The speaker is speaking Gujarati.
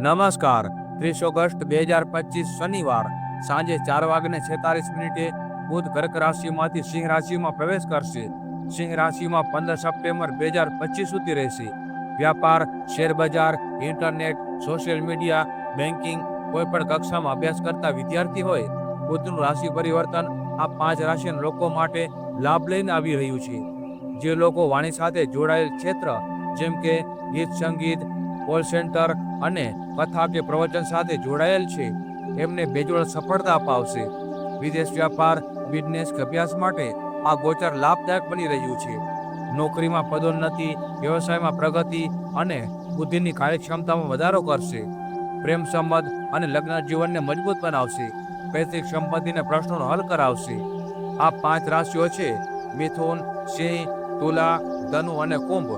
નમસ્કાર। 30 ઓગસ્ટ 2025 શનિવાર સાંજે 4:46 બુધ કર્ક રાશિમાંથી સિંહ રાશિમાં પ્રવેશ કરશે। સિંહ રાશિમાં 15 સપ્ટેમ્બર 2025 સુધી રહેશે। વ્યાપાર, શેરબજાર, ઇન્ટરનેટ, સોશિયલ મીડિયા, બેન્કિંગ, કોઈ પણ કક્ષામાં અભ્યાસ કરતા વિદ્યાર્થી હોય, બુધનું રાશિ પરિવર્તન આ 5 રાશિના લોકો માટે લાભ લઈને આવી રહ્યું છે। જે લોકો વાણી સાથે જોડાયેલ ક્ષેત્ર જેમ કે ગીત સંગીત, કોલ સેન્ટર અને કથા કે પ્રવચન સાથે જોડાયેલ છે, એમને બેજોડ સફળતા અપાવશે। વિદેશ વ્યાપાર, બિઝનેસ કે અભ્યાસ માટે આ ગોચર લાભદાયક બની રહ્યું છે। નોકરીમાં પદોન્નતિ, વ્યવસાયમાં પ્રગતિ અને બુદ્ધિની કાર્યક્ષમતામાં વધારો કરશે। પ્રેમ સંબંધ અને લગ્ન જીવનને મજબૂત બનાવશે। પૈતૃક સંપત્તિના પ્રશ્નોનો હલ કરાવશે। આ 5 રાશિઓ છે મિથુન, સિંહ, તુલા, ધનુ અને કુંભ।